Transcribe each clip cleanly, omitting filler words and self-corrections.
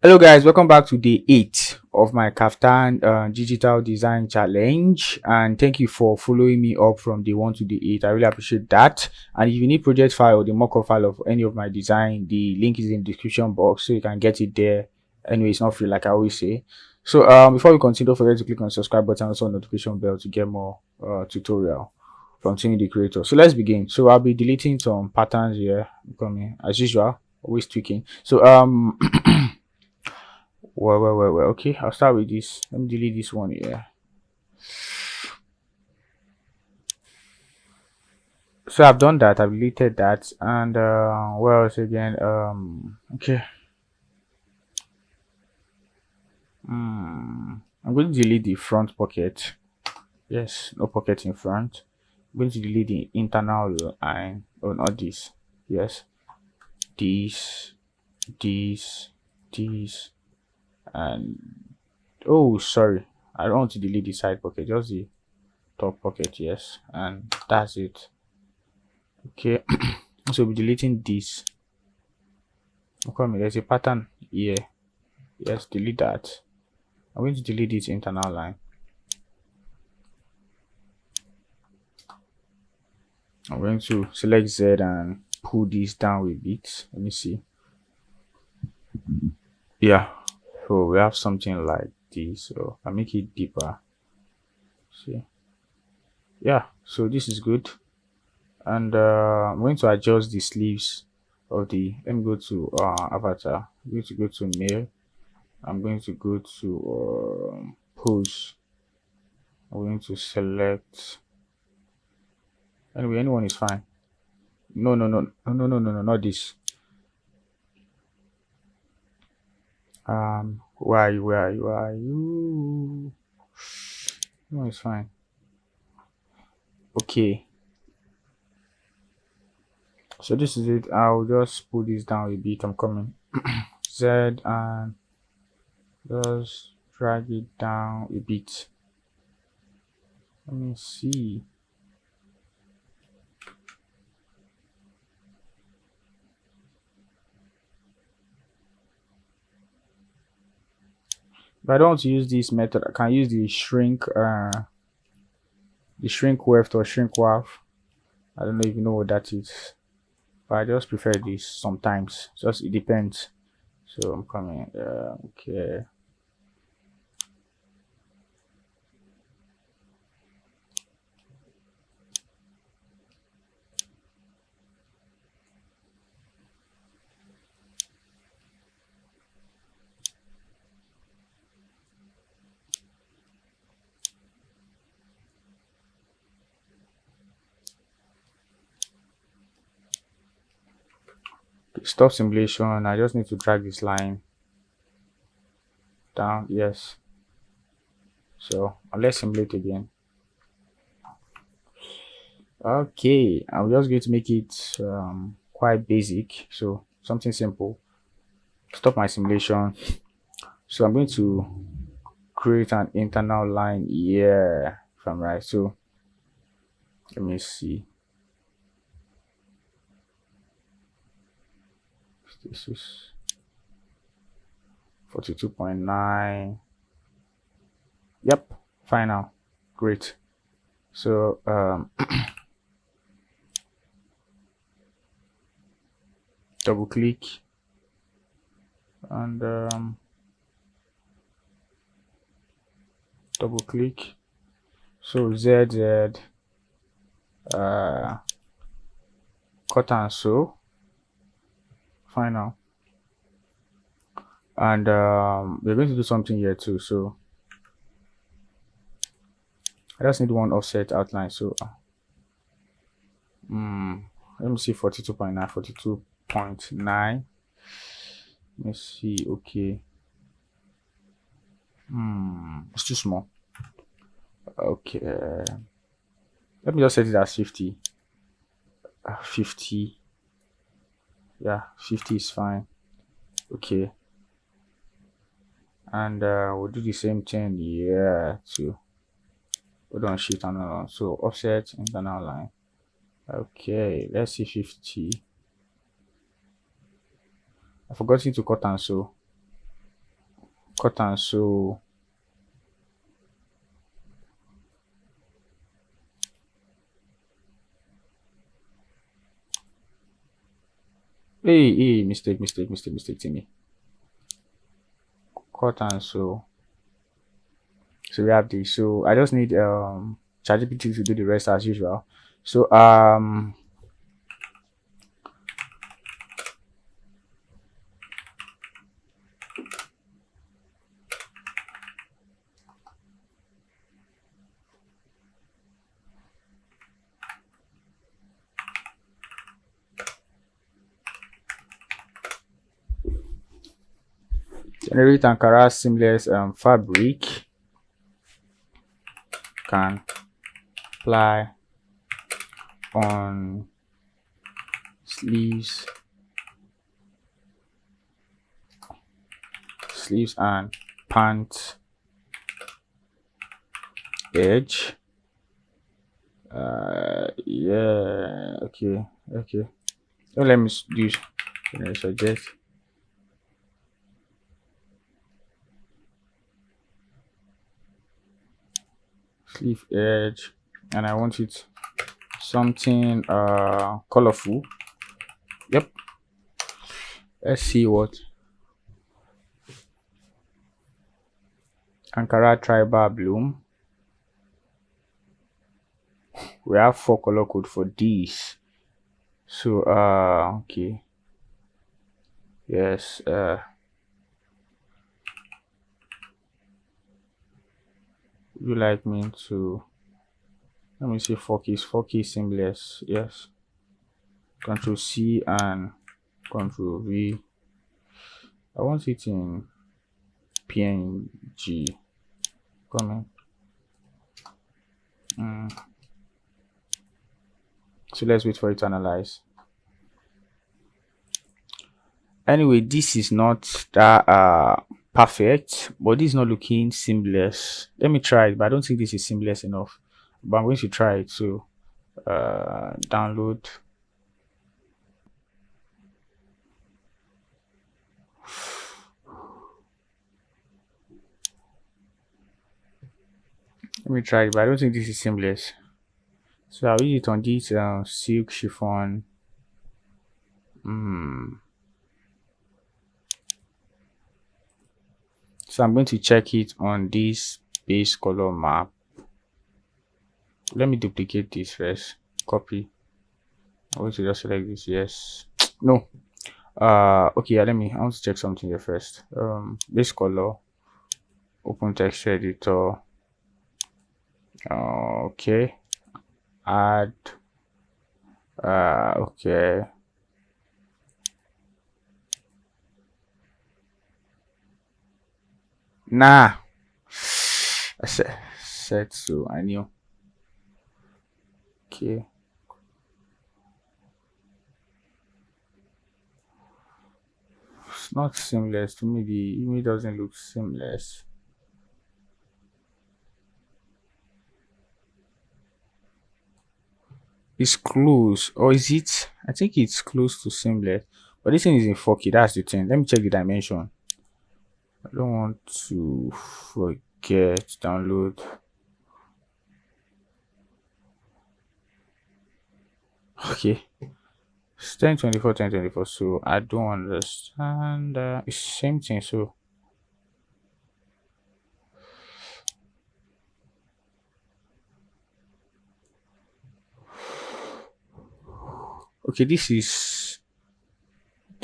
Hello guys, welcome back to day 8 of my Kaftan digital design challenge, and thank you for following me up from day 1 to day 8. I really appreciate that. And if you need project file or the mock-up file of any of my design, the link is in the description box so you can get it there. Anyway, it's not free like I always say. So before we continue, don't forget to click on the subscribe button and also on notification bell to get more tutorial from Clo3d the creator. So let's begin. So I'll be deleting some patterns here coming as usual, always tweaking. So well. Okay, I'll start with this. Let me delete this one here. So I've done that. I've deleted that, and what else again? Okay. I'm going to delete the front pocket. Yes, no pocket in front. I'm going to delete the internal line. Oh, not this. Yes, these, these, and oh, sorry. I don't want to delete the side pocket. Just the top pocket. Yes, and that's it. Okay. So we'll be deleting this. Okay, there's a pattern here. Yes, delete that. I'm going to delete this internal line. I'm going to select Z and pull this down a bit. Let me see. Yeah, so we have something like this. So I make it deeper. See, yeah, so this is good. And I'm going to adjust the sleeves of the. Let me go to avatar. I'm going to go to mail. I'm going to go to pose. I'm going to select. Anyway, anyone is fine. No, not this. Where are you? No, it's fine. Okay. So this is it. I'll just pull this down a bit. I'm coming. Z and just drag it down a bit. Let me see. If I don't want to use this method, I can use the shrink weft or shrink waf. I don't know if you know what that is, but I just prefer this sometimes. Just it depends. So I'm coming. Okay. Stop simulation. I just need to drag this line down. Yes. So let's simulate again. Okay, I'm just going to make it quite basic. So something simple. Stop my simulation. So I'm going to create an internal line here, if I'm right. So let me see. This is 42.9. Yep, final. Great. So double click and double click. So ZZ cut and sew final. And we're going to do something here too. So I just need one offset outline. So let me see 42.9, 42.9. Let me see. Okay. It's too small. Okay. Let me just set it as 50. 50. Yeah, 50 is fine. Okay. And we'll do the same thing here too. Hold on, shift and on. So offset internal line. Okay, let's see 50. I forgot to cut and sew. cut and sew. Hey, mistake, Timmy. Cut and sew. So we have this. So I just need ChatGPT to do the rest as usual. So generate Ankara seamless fabric can apply on sleeves and pants edge. Yeah, okay. So let me do suggest sleeve edge, and I want it something colorful. Yep. Let's see what Ankara tribal bloom. We have 4 color code for these. So okay. Yes, would you like me to, let me see, 4K seamless. Yes. Control C and Control V. I want it in PNG. Comment. So let's wait for it to analyze. Anyway, this is not that perfect, but this is not looking seamless. Let me try it, but I don't think this is seamless enough. But I'm going to try it. So download. Let me try it, but I don't think this is seamless. So I'll use it on this silk chiffon. So I'm going to check it on this base color map. Let me duplicate this first. Copy. I'm going to just select this. Yes. No. Okay. Yeah, I want to check something here first. Base color. Open texture editor. Okay. Add. Okay. Nah. I said so. I knew. Okay. It's not seamless to me. The image doesn't look seamless. It's close, or is it? I think it's close to seamless, but this thing is in 4K. That's the thing. Let me check the dimension. I don't want to forget. Download. Okay. It's 1024. So I don't understand. It's same thing. So okay, this is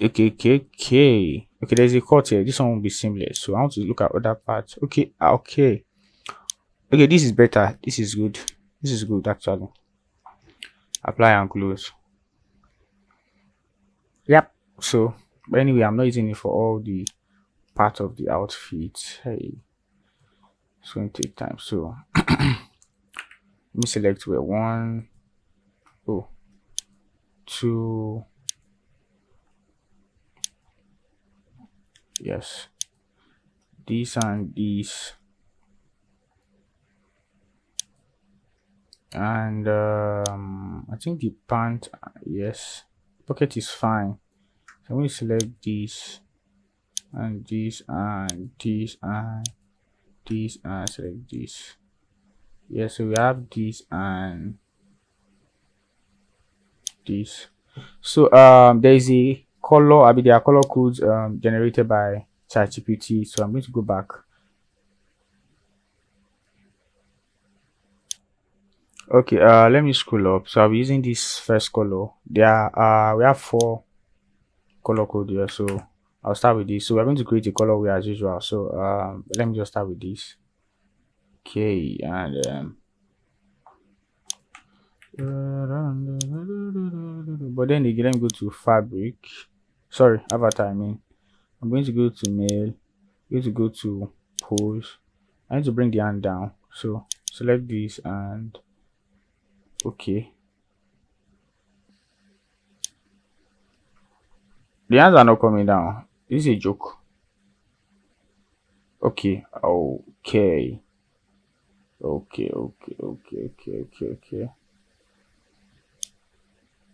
okay. There's a cut here. This one will be seamless. So I want to look at other parts. Okay. This is better. This is good. This is good actually. Apply and close. Yep. So, but anyway, I'm not using it for all the part of the outfit. Hey, it's going to take time. So, let me select where 1, 2. Yes, these and these, and I think the pant. Yes, pocket is fine. So I'm going to select these. and this and this and this and select this. Yeah, so we have this and this. So there is a color, I mean there are color codes generated by ChatGPT. So I'm going to go back. Okay, let me scroll up. So I'll be using this first color. There are we have four color code here. So I'll start with this. So we're going to create a color wheel as usual. So let me just start with this. Okay, and but then again, let me go to fabric. Sorry, avatar. I mean, I'm going to go to mail. Going to go to pose. I need to bring the hand down. So select this and okay. The hands are not coming down. This is a joke. Okay. Okay. Okay. Okay. Okay. Okay. Okay. Okay.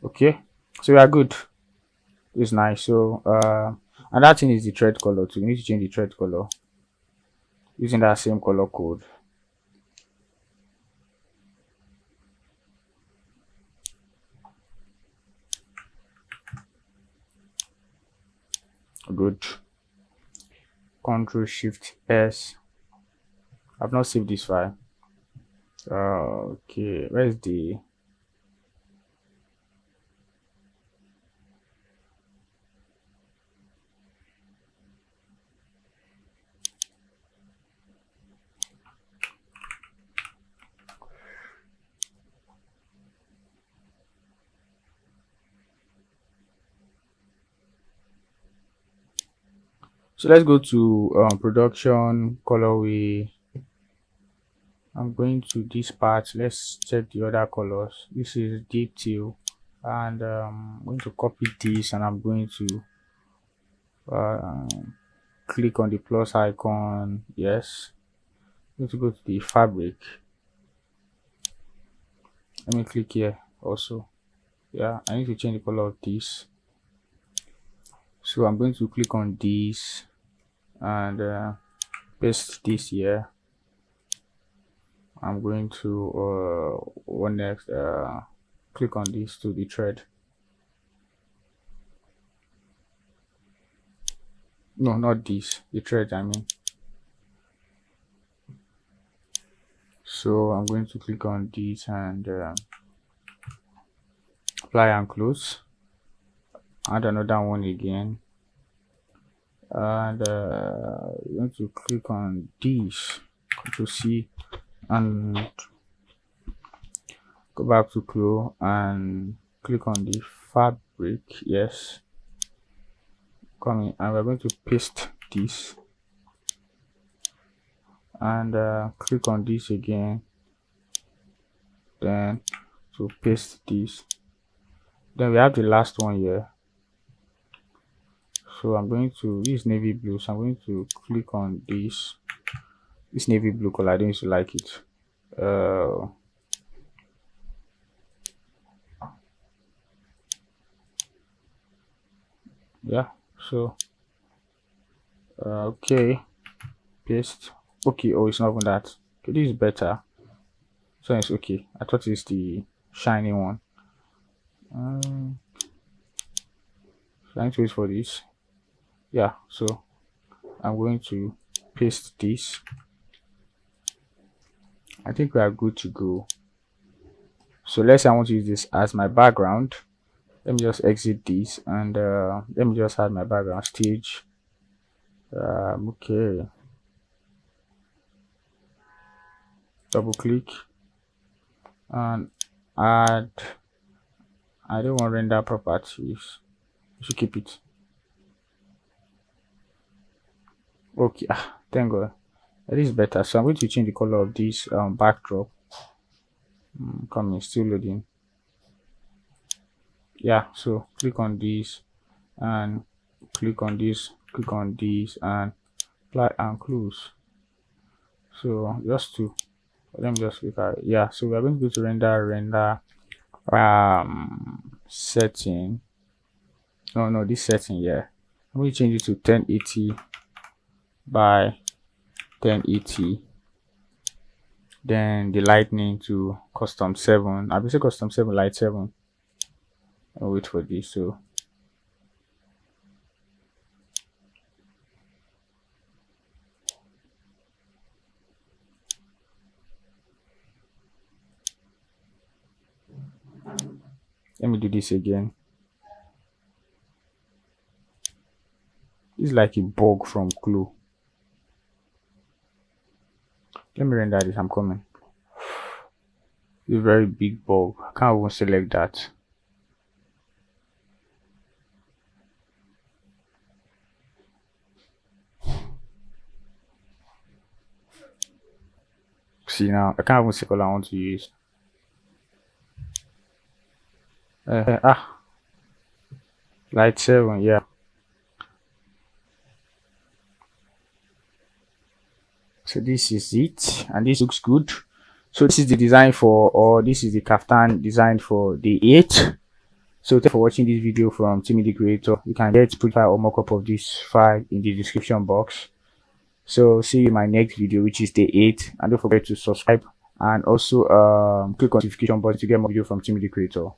Okay. So we are good. It's nice. So and that thing is the thread color too. We need to change the thread color using that same color code. Good. Control Shift S. I've not saved this file. Okay, where's the so let's go to production colorway. I'm going to this part. Let's check the other colors. This is deep teal, and I'm going to copy this, and I'm going to uh, click on the plus icon. Yes, I'm going to go to the fabric. Let me click here also. Yeah, I need to change the color of this. So I'm going to click on this and paste this here. I'm going to one next click on this to the thread. No, not this, the thread I mean. So I'm going to click on this and apply and close. Add another one again, and we're going to click on this, Control C, and go back to Clo and click on the fabric. Yes, coming, and we're going to paste this and click on this again, then to paste this. Then we have the last one here. So I'm going to use navy blue. So I'm going to click on this navy blue color. I don't used to like it. Yeah. So okay, paste. Okay. Oh, it's not even that. Okay, this is better. So it's okay. I thought it's the shiny one. So I need to wait for this. Yeah. So I'm going to paste this. I think we are good to go. So let's say I want to use this as my background. Let me just exit this and let me just add my background stage. Okay. Double click and add. I don't want render properties. You should keep it. Okay. Thank God. That is better. So I'm going to change the color of this backdrop. Coming, still loading. Yeah. So click on this and click on this. Click on this and apply and close. So just to let me just look at it. Yeah, so we're going to go to render setting. No, this setting here. I'm going to change it to 1080 by 1080. Then the lightning to custom 7. I'll say custom 7 light 7. I'll wait for this. So let me do this again. This is like a bug from Clo. Let me render this. I'm coming. It's a very big bug. I can't even select that. See now, I can't even see what I want to use. Light 7, yeah. So this is it, and this looks good. So this is the design for, or this is the Kaftan design for the 8. So thank you for watching this video from Timmy the Creator. You can get file or mockup of this file in the description box. So see you in my next video, which is the 8, and don't forget to subscribe and also click on the notification button to get more video from Timmy the Creator.